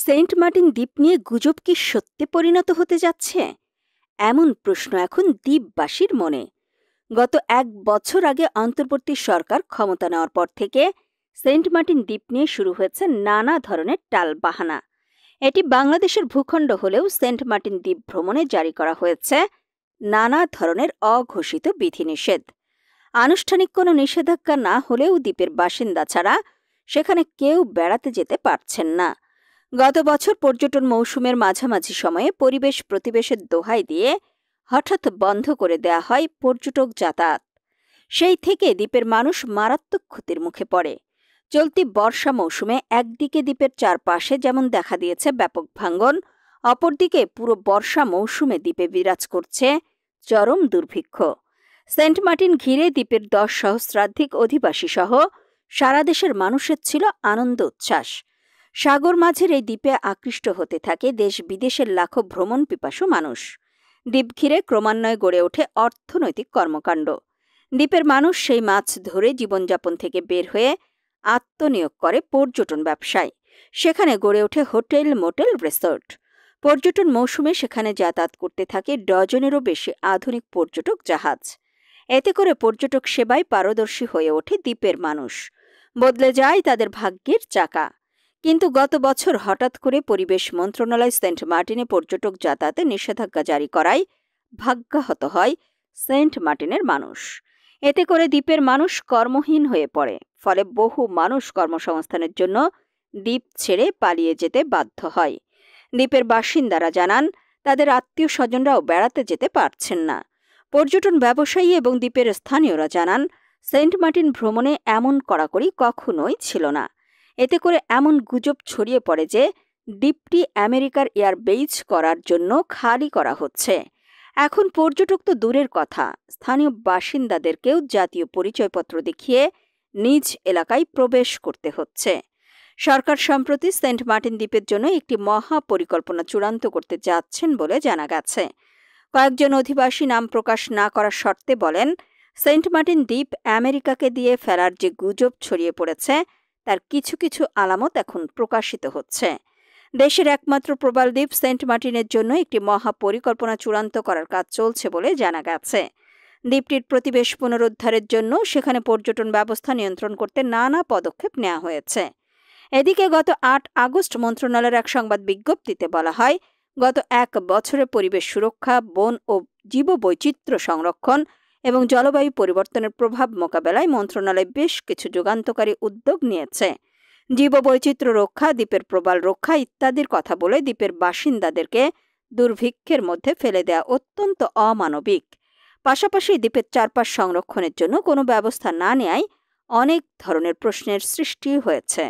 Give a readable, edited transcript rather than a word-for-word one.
Saint Martin দ্বীপ নিয়ে গুজব কি সত্যি পরিণত হতে যাচ্ছে? এমন প্রশ্ন এখন দ্বীপবাসীর মনে। গত ১ বছর আগে অন্তর্বর্তী সরকার ক্ষমতা নেওয়ার পর থেকে সেন্ট মার্টিন দ্বীপ নিয়ে শুরু হয়েছে নানা ধরনের টালবাহানা। এটি বাংলাদেশের ভূখণ্ড হলেও সেন্ট মার্টিন দ্বীপ ভ্রমণে জারি করা হয়েছে নানা ধরনের অঘোষিত বিধিনিষেধ। আনুষ্ঠানিক কোনো নিষেধাজ্ঞা না হলেও দ্বীপের বাসিন্দা ছাড়া সেখানে কেউ বেড়াতে যেতে পারছেন না। গত বছর পর্যটন মৌসুমের মাঝামাঝি সময়ে পরিবেশ প্রতিবেশের দোহাই দিয়ে হঠাৎ বন্ধ করে দেয়া হয় পর্যটক যাতায়াত। সেই থেকে দ্বীপের মানুষ মারাত্মক ক্ষতির মুখে পড়ে। চলতি বর্ষা মৌসুমে একদিকে দ্বীপের চারপাশে যেমন দেখা দিয়েছে ব্যাপক ভাঙ্গন, অপরদিকে পুরো বর্ষা মৌসুমে দ্বীপে বিরাজ করছে চরম দুর্ভিক্ষ। সেন্ট মার্টিন ঘিরে দ্বীপের ১০ সহস্রাধিক অধিবাসী সহ সারা দেশের মানুষের ছিল আনন্দ উচ্ছ্বাস। সাগর মাঝের এই দ্বীপে আকৃষ্ট হতে থাকে দেশ বিদেশের লাখো ভ্রমণ পিপাসু মানুষ। দ্বীপ ঘিরে ক্রমান্বয়ে গড়ে ওঠে অর্থনৈতিক কর্মকাণ্ড। দ্বীপের মানুষ সেই মাছ ধরে জীবনযাপন থেকে বের হয়ে আত্মনিয়োগ করে পর্যটন ব্যবসায়। সেখানে গড়ে ওঠে হোটেল, মোটেল, রিসোর্ট। পর্যটন মৌসুমে সেখানে যাতায়াত করতে থাকে ডজনেরও বেশি আধুনিক পর্যটক জাহাজ। এতে করে পর্যটক সেবায় পারদর্শী হয়ে ওঠে দ্বীপের মানুষ। বদলে যায় তাদের ভাগ্যের চাকা। কিন্তু গত বছর হঠাৎ করে পরিবেশ মন্ত্রণালয় সেন্ট মার্টিনে পর্যটক যাতায়াতে নিষেধাজ্ঞা জারি করায় ভাগ্যাহত হয় সেন্ট মার্টিনের মানুষ। এতে করে দ্বীপের মানুষ কর্মহীন হয়ে পড়ে। ফলে বহু মানুষ কর্মসংস্থানের জন্য দ্বীপ ছেড়ে পালিয়ে যেতে বাধ্য হয়। দ্বীপের বাসিন্দারা জানান, তাদের আত্মীয় স্বজনরাও বেড়াতে যেতে পারছেন না। পর্যটন ব্যবসায়ী এবং দ্বীপের স্থানীয়রা জানান, সেন্ট মার্টিন ভ্রমণে এমন কড়াকড়ি কখনোই ছিল না। এতে করে এমন গুজব ছড়িয়ে পড়ে যে দ্বীপটি আমেরিকার এয়ারবেজ করার জন্য খালি করা হচ্ছে। এখন পর্যটক তো দূরের কথা, স্থানীয় বাসিন্দাদেরকেও জাতীয় পরিচয়পত্র দেখিয়ে নিজ এলাকায় প্রবেশ করতে হচ্ছে। সরকার সম্প্রতি সেন্ট মার্টিন দ্বীপের জন্য একটি মহা পরিকল্পনা চূড়ান্ত করতে যাচ্ছেন বলে জানা গেছে। কয়েকজন অধিবাসী নাম প্রকাশ না করার শর্তে বলেন, সেন্ট মার্টিন দ্বীপ আমেরিকাকে দিয়ে ফেলার যে গুজব ছড়িয়ে পড়েছে তার কিছু কিছু আলামত এখন প্রকাশিত হচ্ছে। দেশের একমাত্র প্রবাল দ্বীপ সেন্ট মার্টিনের জন্য একটি মহা পরিকল্পনা চূড়ান্ত করার কাজ চলছে বলে জানা গেছে। দ্বীপটির প্রতিবেশ পুনরুদ্ধারের জন্য সেখানে পর্যটন ব্যবস্থা নিয়ন্ত্রণ করতে নানা পদক্ষেপ নেওয়া হয়েছে। এদিকে গত ৮ আগস্ট মন্ত্রণালয়ের এক সংবাদ বিজ্ঞপ্তিতে বলা হয়, গত ১ বছরে পরিবেশ সুরক্ষা, বন ও জীববৈচিত্র্য সংরক্ষণ এবং জলবায়ু পরিবর্তনের প্রভাব মোকাবেলায় মন্ত্রণালয় বেশ কিছু যুগান্তকারী উদ্যোগ নিয়েছে। জীববৈচিত্র্য রক্ষা, দ্বীপের প্রবাল রক্ষা ইত্যাদির কথা বলে দ্বীপের বাসিন্দাদেরকে দুর্ভিক্ষের মধ্যে ফেলে দেয়া অত্যন্ত অমানবিক। পাশাপাশি দ্বীপের চারপাশ সংরক্ষণের জন্য কোনো ব্যবস্থা না নেয়ায় অনেক ধরনের প্রশ্নের সৃষ্টি হয়েছে।